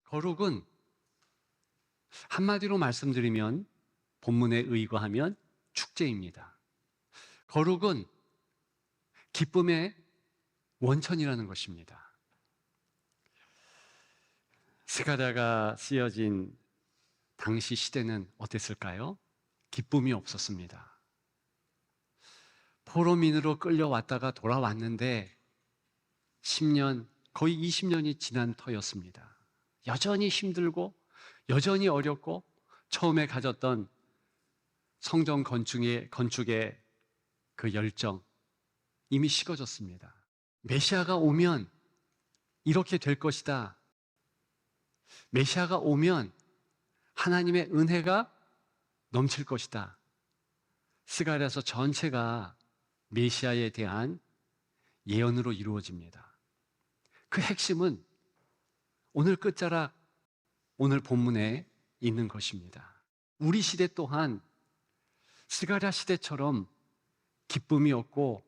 거룩은 한마디로 말씀드리면 본문에 의거하면 축제입니다. 거룩은 기쁨의 원천이라는 것입니다. 스가랴가 쓰여진 당시 시대는 어땠을까요? 기쁨이 없었습니다. 포로민으로 끌려왔다가 돌아왔는데 10년, 거의 20년이 지난 터였습니다. 여전히 힘들고 여전히 어렵고 처음에 가졌던 성전 건축의 그 열정 이미 식어졌습니다. 메시아가 오면 이렇게 될 것이다. 메시아가 오면 하나님의 은혜가 넘칠 것이다. 스가랴서 전체가 메시아에 대한 예언으로 이루어집니다. 그 핵심은 오늘 끝자락, 오늘 본문에 있는 것입니다. 우리 시대 또한 스가랴 시대처럼 기쁨이 없고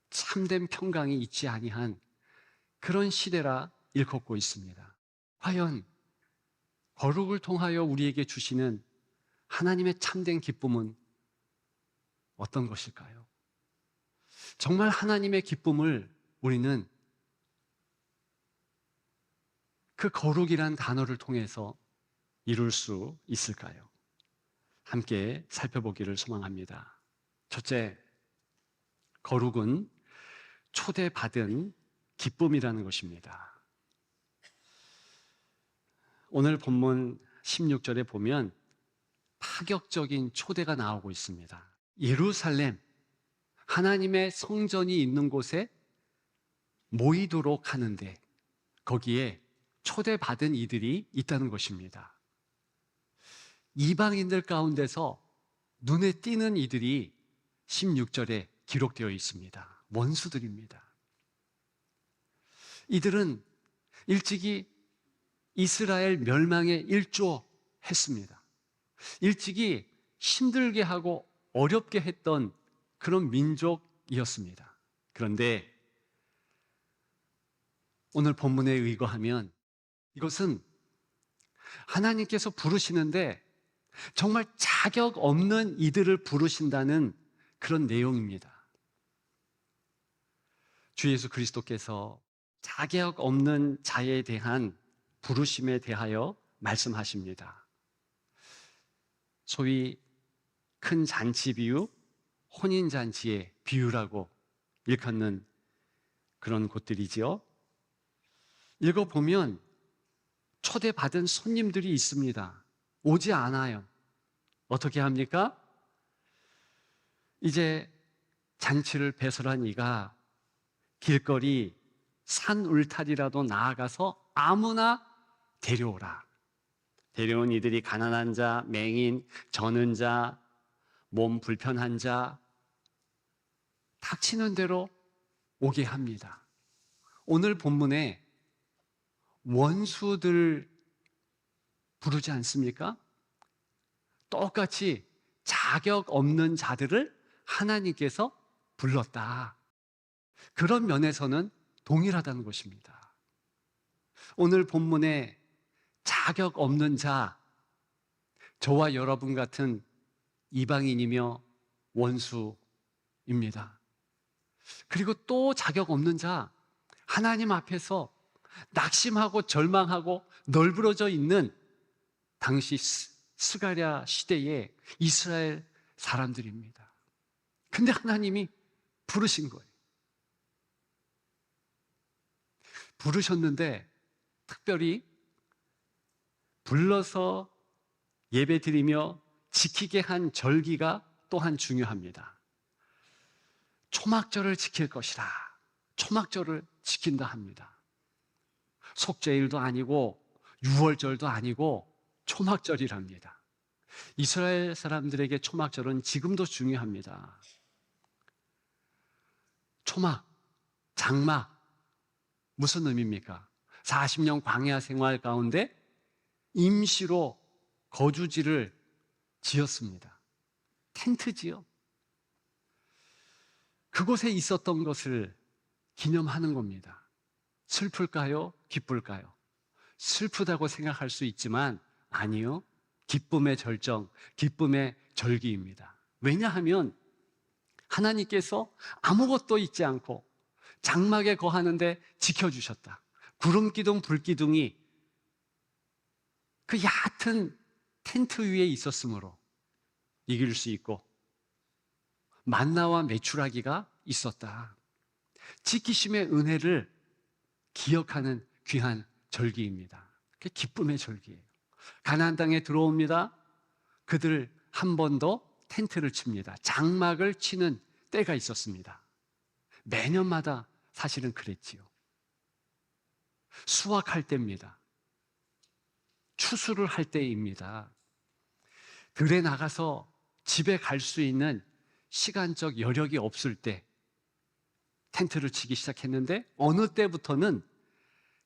참된 평강이 있지 아니한 그런 시대라 일컫고 있습니다. 과연 거룩을 통하여 우리에게 주시는 하나님의 참된 기쁨은 어떤 것일까요? 정말 하나님의 기쁨을 우리는 그 거룩이란 단어를 통해서 이룰 수 있을까요? 함께 살펴보기를 소망합니다. 첫째, 거룩은 초대받은 기쁨이라는 것입니다. 오늘 본문 16절에 보면 파격적인 초대가 나오고 있습니다. 예루살렘, 하나님의 성전이 있는 곳에 모이도록 하는데 거기에 초대받은 이들이 있다는 것입니다. 이방인들 가운데서 눈에 띄는 이들이 16절에 기록되어 있습니다. 원수들입니다. 이들은 일찍이 이스라엘 멸망에 일조했습니다. 일찍이 힘들게 하고 어렵게 했던 그런 민족이었습니다. 그런데 오늘 본문에 의거하면 이것은 하나님께서 부르시는데 정말 자격 없는 이들을 부르신다는 그런 내용입니다. 주 예수 그리스도께서 자격 없는 자에 대한 부르심에 대하여 말씀하십니다. 소위 큰 잔치 비유, 혼인잔치의 비유라고 일컫는 그런 곳들이지요. 읽어보면 초대받은 손님들이 있습니다. 오지 않아요. 어떻게 합니까? 이제 잔치를 배설한 이가 길거리 산 울타리라도 나아가서 아무나 데려오라. 데려온 이들이 가난한 자, 맹인, 저는 자, 몸 불편한 자, 닥치는 대로 오게 합니다. 오늘 본문에 원수들 부르지 않습니까? 똑같이 자격 없는 자들을 하나님께서 불렀다. 그런 면에서는 동일하다는 것입니다. 오늘 본문에 자격 없는 자, 저와 여러분 같은 이방인이며 원수입니다. 그리고 또 자격 없는 자, 하나님 앞에서 낙심하고 절망하고 널브러져 있는 당시 스가랴 시대의 이스라엘 사람들입니다. 근데 하나님이 부르신 거예요. 부르셨는데 특별히 불러서 예배 드리며 지키게 한 절기가 또한 중요합니다. 초막절을 지킬 것이라. 초막절을 지킨다 합니다. 속죄일도 아니고 유월절도 아니고 초막절이랍니다. 이스라엘 사람들에게 초막절은 지금도 중요합니다. 초막, 장막, 무슨 의미입니까? 40년 광야 생활 가운데 임시로 거주지를 지었습니다. 텐트지요. 그곳에 있었던 것을 기념하는 겁니다. 슬플까요? 기쁠까요? 슬프다고 생각할 수 있지만 아니요. 기쁨의 절정, 기쁨의 절기입니다. 왜냐하면 하나님께서 아무것도 잊지 않고 장막에 거하는데 지켜주셨다. 구름기둥, 불기둥이 그 얕은 텐트 위에 있었으므로 이길 수 있고 만나와 메추라기가 있었다. 지키심의 은혜를 기억하는 귀한 절기입니다. 그게 기쁨의 절기예요. 가나안 땅에 들어옵니다. 그들 한 번 더 텐트를 칩니다. 장막을 치는 때가 있었습니다. 매년마다 사실은 그랬지요. 수확할 때입니다. 추수를 할 때입니다. 들에 나가서 집에 갈 수 있는 시간적 여력이 없을 때 텐트를 치기 시작했는데 어느 때부터는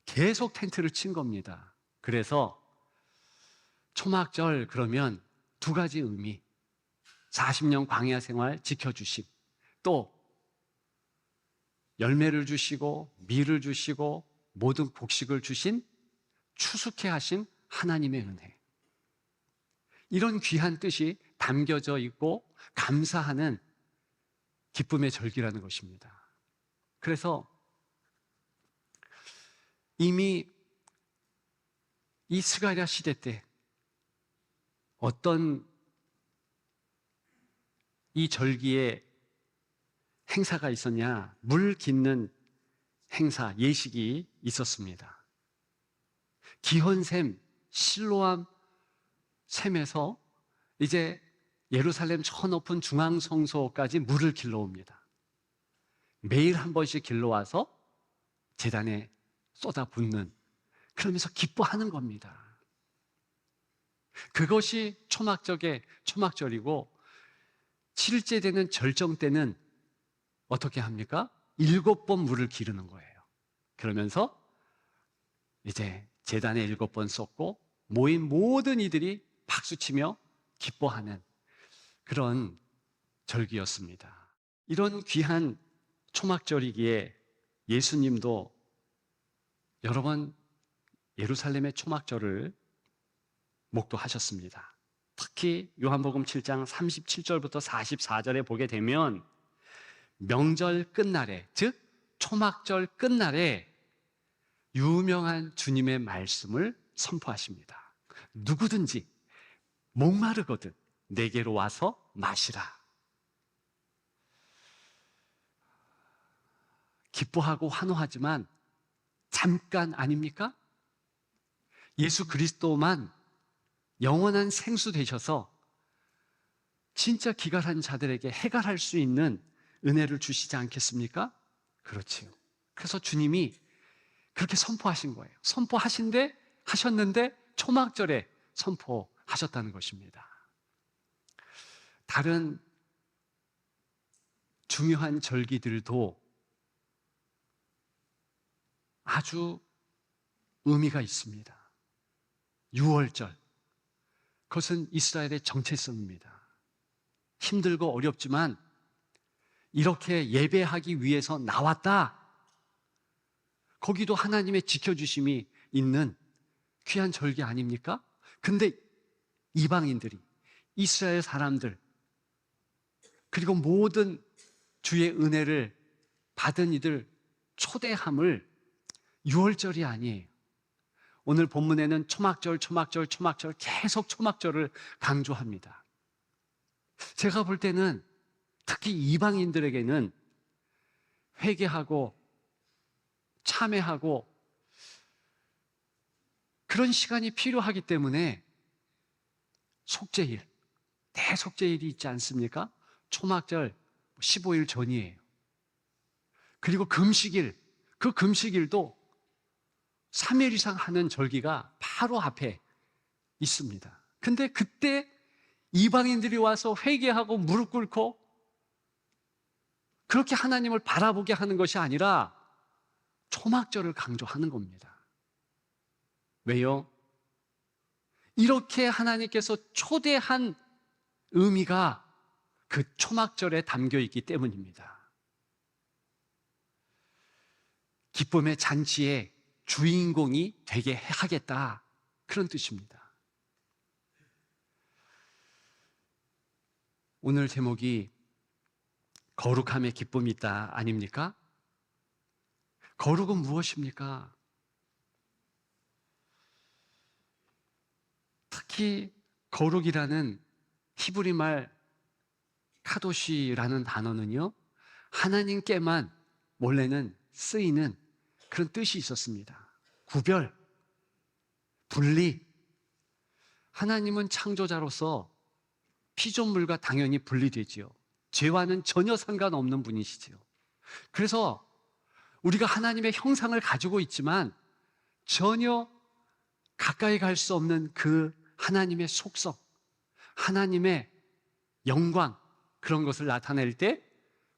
계속 텐트를 친 겁니다. 그래서 초막절 그러면 두 가지 의미, 40년 광야 생활 지켜주심, 또 열매를 주시고 밀을 주시고 모든 곡식을 주신 추수케 하신 하나님의 은혜, 이런 귀한 뜻이 담겨져 있고 감사하는 기쁨의 절기라는 것입니다. 그래서 이미 이 스가랴 시대 때 어떤 이 절기에 행사가 있었냐? 물 깃는 행사, 예식이 있었습니다. 기혼샘, 실로암 샘에서 이제 예루살렘 저 높은 중앙성소까지 물을 길러옵니다. 매일 한 번씩 길러와서 제단에 쏟아붓는, 그러면서 기뻐하는 겁니다. 그것이 초막절이고 7째 되는 절정 때는 어떻게 합니까? 7번 물을 기르는 거예요. 그러면서 이제 제단에 7번 쏟고 모인 모든 이들이 박수치며 기뻐하는 그런 절기였습니다. 이런 귀한 초막절이기에 예수님도 여러 번 예루살렘의 초막절을 목도하셨습니다. 특히 요한복음 7장 37절부터 44절에 보게 되면 명절 끝날에, 즉 초막절 끝날에 유명한 주님의 말씀을 선포하십니다. 누구든지 목마르거든 내게로 와서 마시라. 기뻐하고 환호하지만 잠깐 아닙니까? 예수 그리스도만 영원한 생수 되셔서 진짜 기갈한 자들에게 해갈할 수 있는 은혜를 주시지 않겠습니까? 그렇지요. 그래서 주님이 그렇게 선포하신 거예요. 하셨는데 초막절에 선포하셨다는 것입니다. 다른 중요한 절기들도 아주 의미가 있습니다. 유월절, 그것은 이스라엘의 정체성입니다. 힘들고 어렵지만 이렇게 예배하기 위해서 나왔다. 거기도 하나님의 지켜주심이 있는 귀한 절기 아닙니까? 근데 이방인들이, 이스라엘 사람들, 그리고 모든 주의 은혜를 받은 이들 초대함을 유월절이 아니에요. 오늘 본문에는 초막절 계속 초막절을 강조합니다. 제가 볼 때는 특히 이방인들에게는 회개하고 참회하고 그런 시간이 필요하기 때문에 속죄일, 대속죄일이 있지 않습니까? 초막절 15일 전이에요. 그리고 금식일, 그 금식일도 3일 이상 하는 절기가 바로 앞에 있습니다. 근데 그때 이방인들이 와서 회개하고 무릎 꿇고 그렇게 하나님을 바라보게 하는 것이 아니라 초막절을 강조하는 겁니다. 왜요? 이렇게 하나님께서 초대한 의미가 그 초막절에 담겨 있기 때문입니다. 기쁨의 잔치에 주인공이 되게 하겠다, 그런 뜻입니다. 오늘 제목이 거룩함의 기쁨이 있다 아닙니까? 거룩은 무엇입니까? 특히 거룩이라는 히브리 말 카도시라는 단어는요, 하나님께만 원래는 쓰이는 그런 뜻이 있었습니다. 구별, 분리. 하나님은 창조자로서 피조물과 당연히 분리되지요. 죄와는 전혀 상관없는 분이시지요. 그래서 우리가 하나님의 형상을 가지고 있지만 전혀 가까이 갈 수 없는 그 하나님의 속성, 하나님의 영광, 그런 것을 나타낼 때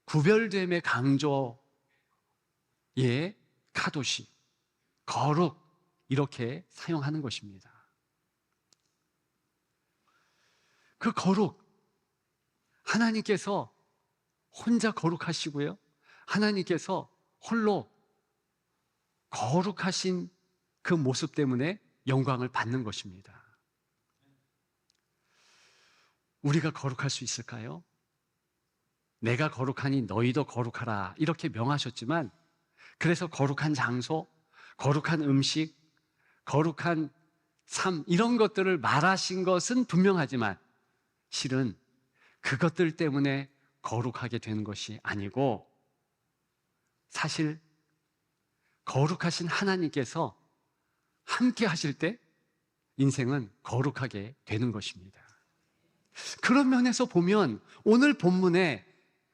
구별됨의 강조의 카도시, 거룩, 이렇게 사용하는 것입니다. 그 거룩, 하나님께서 혼자 거룩하시고요, 하나님께서 홀로 거룩하신 그 모습 때문에 영광을 받는 것입니다. 우리가 거룩할 수 있을까요? 내가 거룩하니 너희도 거룩하라, 이렇게 명하셨지만, 그래서 거룩한 장소, 거룩한 음식, 거룩한 삶, 이런 것들을 말하신 것은 분명하지만 실은 그것들 때문에 거룩하게 되는 것이 아니고, 사실 거룩하신 하나님께서 함께 하실 때 인생은 거룩하게 되는 것입니다. 그런 면에서 보면 오늘 본문에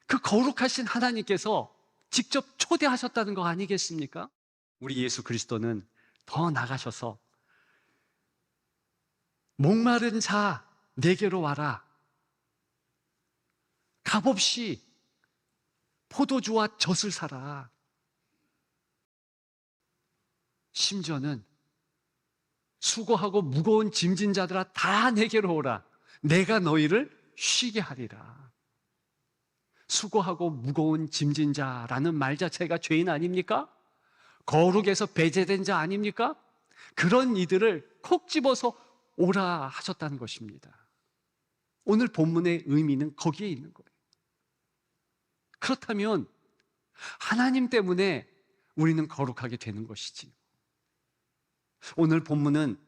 그 거룩하신 하나님께서 직접 초대하셨다는 거 아니겠습니까? 우리 예수 그리스도는 더 나가셔서 목마른 자 내게로 와라, 값없이 포도주와 젖을 사라, 심지어는 수고하고 무거운 짐진 자들아 다 내게로 오라, 내가 너희를 쉬게 하리라. 수고하고 무거운 짐진 자라는 말 자체가 죄인 아닙니까? 거룩에서 배제된 자 아닙니까? 그런 이들을 콕 집어서 오라 하셨다는 것입니다. 오늘 본문의 의미는 거기에 있는 거예요. 그렇다면 하나님 때문에 우리는 거룩하게 되는 것이지요. 오늘 본문은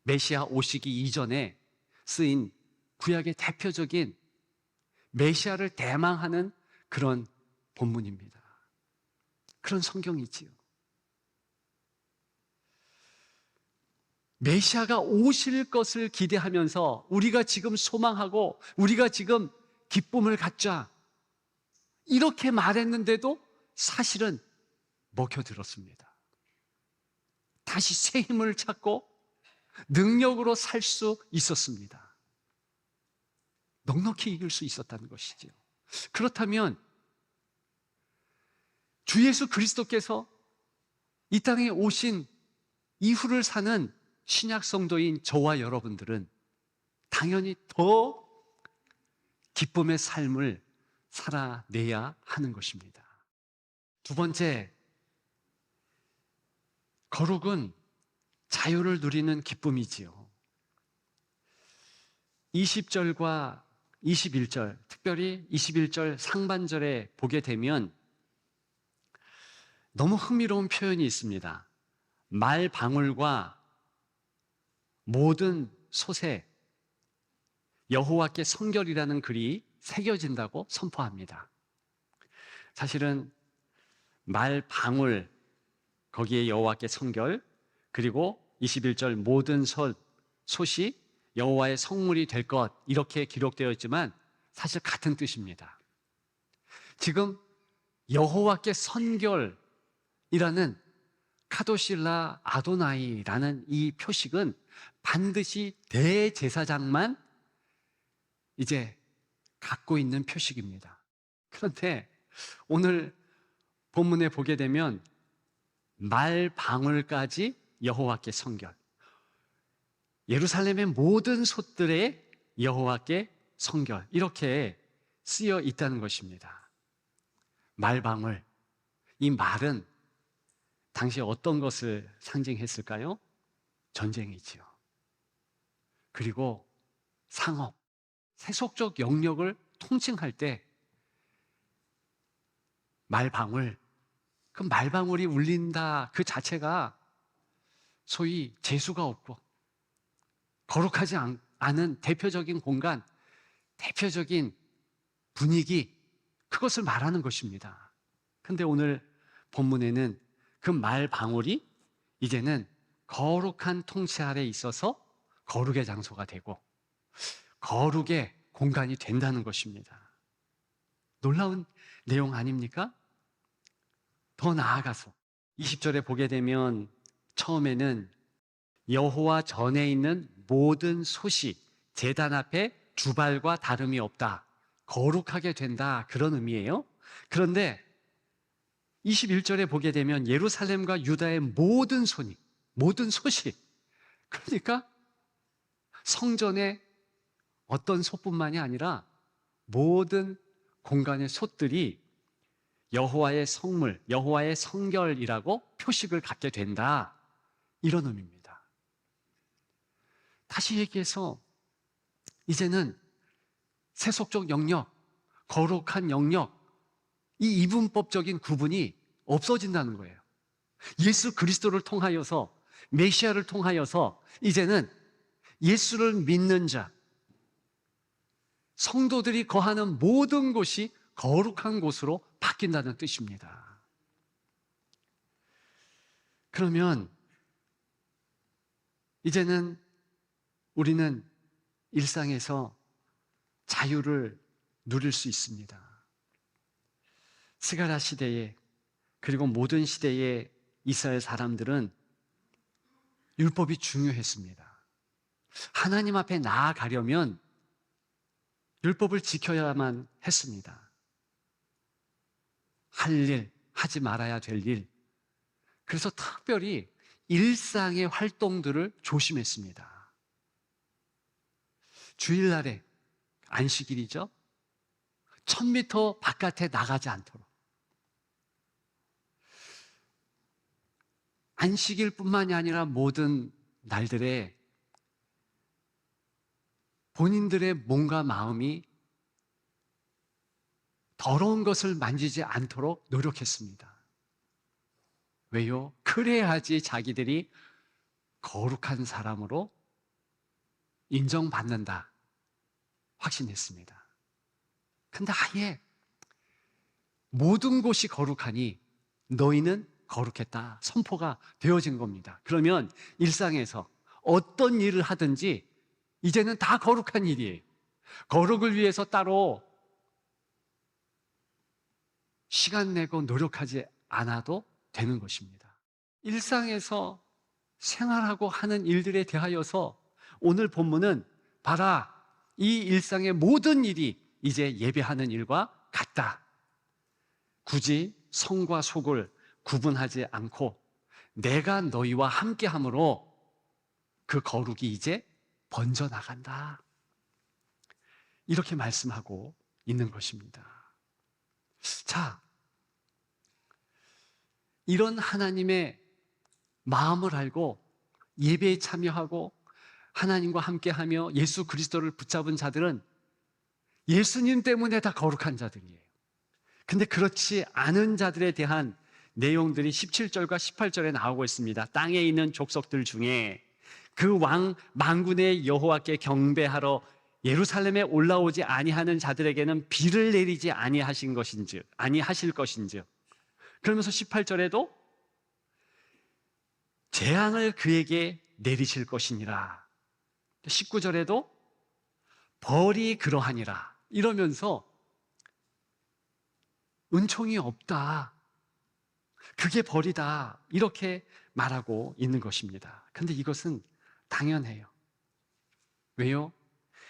메시아 오시기 이전에 쓰인 구약의 대표적인 메시아를 대망하는 그런 본문입니다. 그런 성경이지요. 메시아가 오실 것을 기대하면서 우리가 지금 소망하고 우리가 지금 기쁨을 갖자, 이렇게 말했는데도 사실은 먹혀들었습니다. 다시 새 힘을 찾고 능력으로 살 수 있었습니다. 넉넉히 이길 수 있었다는 것이죠. 그렇다면 주 예수 그리스도께서 이 땅에 오신 이후를 사는 신약 성도인 저와 여러분들은 당연히 더 기쁨의 삶을 살아내야 하는 것입니다. 두 번째, 거룩은 자유를 누리는 기쁨이지요. 20절과 21절, 특별히 21절 상반절에 보게 되면 너무 흥미로운 표현이 있습니다. 말 방울과 모든 솥에 여호와께 성결이라는 글이 새겨진다고 선포합니다. 사실은 말 방울, 거기에 여호와께 성결, 그리고 21절 모든 솥이 여호와의 성물이 될 것, 이렇게 기록되어 있지만 사실 같은 뜻입니다. 지금 여호와께 선결이라는 카도실라 아도나이라는 이 표식은 반드시 대제사장만 이제 갖고 있는 표식입니다. 그런데 오늘 본문에 보게 되면 말 방울까지 여호와께 성결, 예루살렘의 모든 솥들의 여호와께 성결, 이렇게 쓰여 있다는 것입니다. 말 방울, 이 말은 당시 어떤 것을 상징했을까요? 전쟁이지요. 그리고 상업, 세속적 영역을 통칭할 때 말방울, 그 말방울이 울린다 그 자체가 소위 재수가 없고 거룩하지 않은 대표적인 공간, 대표적인 분위기, 그것을 말하는 것입니다. 근데 오늘 본문에는 그 말방울이 이제는 거룩한 통치 아래 있어서 거룩의 장소가 되고 거룩의 공간이 된다는 것입니다. 놀라운 내용 아닙니까? 더 나아가서 20절에 보게 되면 처음에는 여호와 전에 있는 모든 솥이 제단 앞에 주발과 다름이 없다, 거룩하게 된다, 그런 의미예요. 그런데 21절에 보게 되면 예루살렘과 유다의 모든 솥이, 그러니까 성전의 어떤 솥뿐만이 아니라 모든 공간의 솥들이 여호와의 성물, 여호와의 성결이라고 표식을 갖게 된다, 이런 의미입니다. 다시 얘기해서 이제는 세속적 영역, 거룩한 영역, 이 이분법적인 구분이 없어진다는 거예요. 예수 그리스도를 통하여서, 메시아를 통하여서 이제는 예수를 믿는 자, 성도들이 거하는 모든 곳이 거룩한 곳으로 바뀐다는 뜻입니다. 그러면 이제는 우리는 일상에서 자유를 누릴 수 있습니다. 스가랴 시대에, 그리고 모든 시대에 이스라엘 사람들은 율법이 중요했습니다. 하나님 앞에 나아가려면 율법을 지켜야만 했습니다. 할 일, 하지 말아야 될 일. 그래서 특별히 일상의 활동들을 조심했습니다. 주일날에, 안식일이죠, 1000m 바깥에 나가지 않도록. 안식일뿐만이 아니라 모든 날들에 본인들의 몸과 마음이 더러운 것을 만지지 않도록 노력했습니다. 왜요? 그래야지 자기들이 거룩한 사람으로 인정받는다 확신했습니다. 근데 아예 모든 곳이 거룩하니 너희는 거룩했다 선포가 되어진 겁니다. 그러면 일상에서 어떤 일을 하든지 이제는 다 거룩한 일이에요. 거룩을 위해서 따로 시간 내고 노력하지 않아도 되는 것입니다. 일상에서 생활하고 하는 일들에 대하여서 오늘 본문은 봐라, 이 일상의 모든 일이 이제 예배하는 일과 같다. 굳이 성과 속을 구분하지 않고 내가 너희와 함께함으로 그 거룩이 이제 번져나간다, 이렇게 말씀하고 있는 것입니다. 자, 이런 하나님의 마음을 알고 예배에 참여하고 하나님과 함께하며 예수 그리스도를 붙잡은 자들은 예수님 때문에 다 거룩한 자들이에요. 근데 그렇지 않은 자들에 대한 내용들이 17절과 18절에 나오고 있습니다. 땅에 있는 족속들 중에 그 왕 만군의 여호와께 경배하러 예루살렘에 올라오지 아니하는 자들에게는 비를 내리지 아니하실 것인즉 그러면서 18절에도 재앙을 그에게 내리실 것이니라, 19절에도 벌이 그러하니라, 이러면서 은총이 없다, 그게 벌이다, 이렇게 말하고 있는 것입니다. 그런데 이것은 당연해요. 왜요?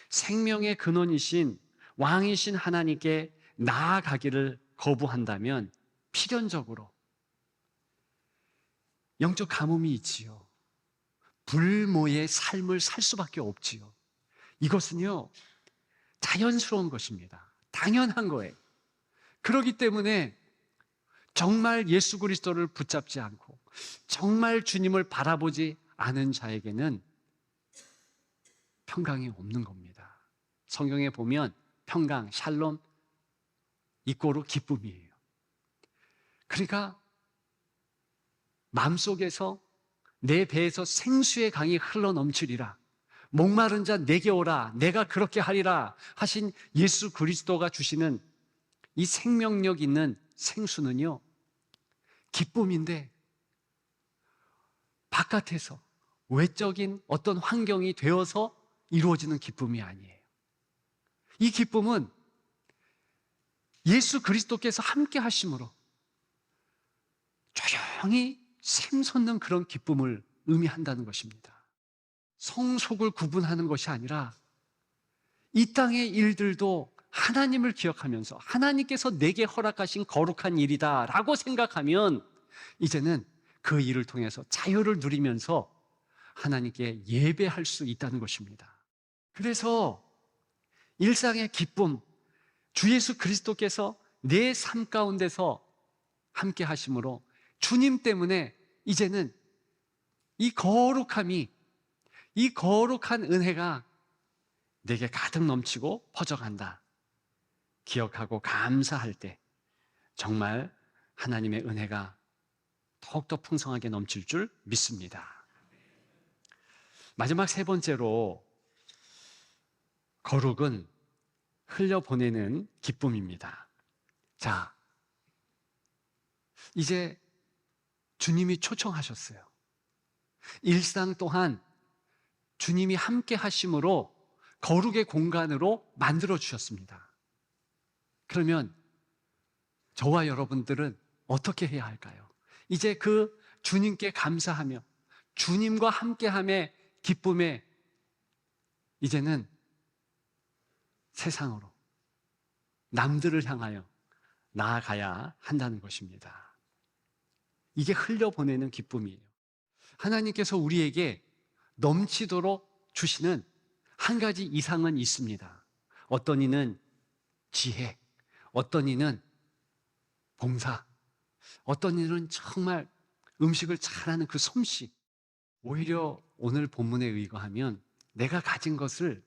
생명의 근원이신 왕이신 하나님께 나아가기를 거부한다면 필연적으로 영적 가뭄이 있지요. 불모의 삶을 살 수밖에 없지요. 이것은요, 자연스러운 것입니다. 당연한 거예요. 그렇기 때문에 정말 예수 그리스도를 붙잡지 않고 정말 주님을 바라보지 않은 자에게는 평강이 없는 겁니다. 성경에 보면 평강, 샬롬 이꼬르 기쁨이에요. 그러니까 마음속에서 내 배에서 생수의 강이 흘러넘치리라. 목마른 자 내게 오라. 내가 그렇게 하리라 하신 예수 그리스도가 주시는 이 생명력 있는 생수는요, 기쁨인데 바깥에서 외적인 어떤 환경이 되어서 이루어지는 기쁨이 아니에요. 이 기쁨은 예수 그리스도께서 함께 하심으로 조용히 샘솟는 그런 기쁨을 의미한다는 것입니다. 성속을 구분하는 것이 아니라 이 땅의 일들도 하나님을 기억하면서 하나님께서 내게 허락하신 거룩한 일이다 라고 생각하면 이제는 그 일을 통해서 자유를 누리면서 하나님께 예배할 수 있다는 것입니다. 그래서 일상의 기쁨, 주 예수 그리스도께서 내 삶 가운데서 함께 하심으로 주님 때문에 이제는 이 거룩함이, 이 거룩한 은혜가 내게 가득 넘치고 퍼져간다. 기억하고 감사할 때 정말 하나님의 은혜가 더욱더 풍성하게 넘칠 줄 믿습니다. 마지막 세 번째로 거룩은 흘려보내는 기쁨입니다. 자, 이제 주님이 초청하셨어요. 일상 또한 주님이 함께 하심으로 거룩의 공간으로 만들어 주셨습니다. 그러면 저와 여러분들은 어떻게 해야 할까요? 이제 그 주님께 감사하며 주님과 함께함의 기쁨에 이제는 세상으로 남들을 향하여 나아가야 한다는 것입니다. 이게 흘려보내는 기쁨이에요. 하나님께서 우리에게 넘치도록 주시는 한 가지 이상은 있습니다. 어떤 이는 지혜, 어떤 이는 봉사, 어떤 이는 정말 음식을 잘하는 그 솜씨. 오히려 오늘 본문에 의거하면 내가 가진 것을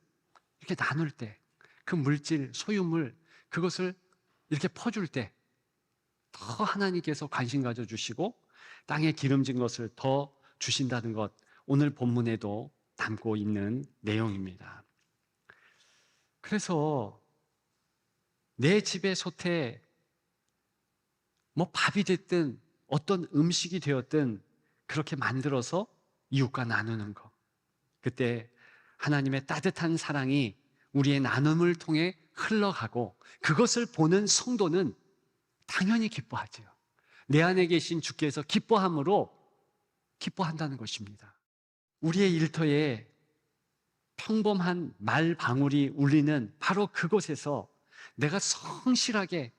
이렇게 나눌 때, 그 물질, 소유물, 그것을 이렇게 퍼줄 때 더 하나님께서 관심 가져주시고 땅에 기름진 것을 더 주신다는 것, 오늘 본문에도 담고 있는 내용입니다. 그래서 내 집의 솥에 뭐 밥이 됐든 어떤 음식이 되었든 그렇게 만들어서 이웃과 나누는 것, 그때 하나님의 따뜻한 사랑이 우리의 나눔을 통해 흘러가고 그것을 보는 성도는 당연히 기뻐하죠. 내 안에 계신 주께서 기뻐함으로 기뻐한다는 것입니다. 우리의 일터에 평범한 말 방울이 울리는 바로 그곳에서 내가 성실하게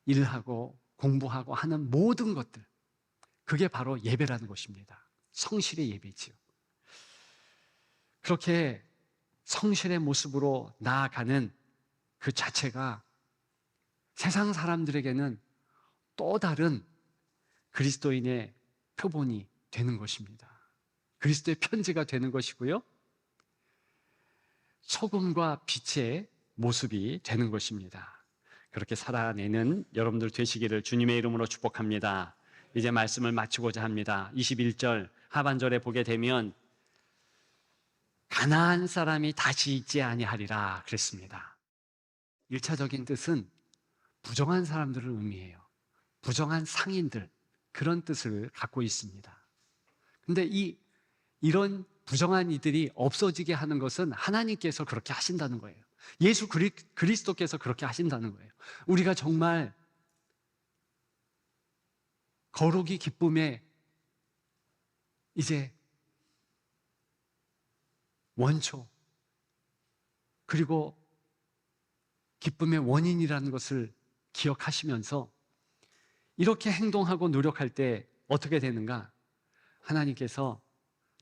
일하고 공부하고 하는 모든 것들, 그게 바로 예배라는 것입니다. 성실의 예배지요. 그렇게 성실의 모습으로 나아가는 그 자체가 세상 사람들에게는 또 다른 그리스도인의 표본이 되는 것입니다. 그리스도의 편지가 되는 것이고요, 소금과 빛의 모습이 되는 것입니다. 그렇게 살아내는 여러분들 되시기를 주님의 이름으로 축복합니다. 이제 말씀을 마치고자 합니다. 21절 하반절에 보게 되면 가나안 사람이 다시 있지 아니하리라 그랬습니다. 1차적인 뜻은 부정한 사람들을 의미해요. 부정한 상인들, 그런 뜻을 갖고 있습니다. 근데 이런 부정한 이들이 없어지게 하는 것은 하나님께서 그렇게 하신다는 거예요. 예수 그리스도께서 그렇게 하신다는 거예요. 우리가 정말 거룩이 기쁨의 이제 원초, 그리고 기쁨의 원인이라는 것을 기억하시면서 이렇게 행동하고 노력할 때 어떻게 되는가? 하나님께서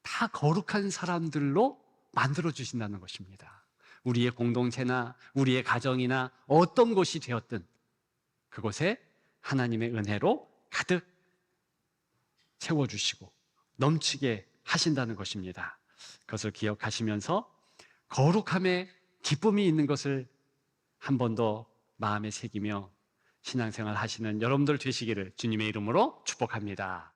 다 거룩한 사람들로 만들어 주신다는 것입니다. 우리의 공동체나 우리의 가정이나 어떤 곳이 되었든 그곳에 하나님의 은혜로 가득 채워주시고 넘치게 하신다는 것입니다. 그것을 기억하시면서 거룩함에 기쁨이 있는 것을 한 번 더 마음에 새기며 신앙생활 하시는 여러분들 되시기를 주님의 이름으로 축복합니다.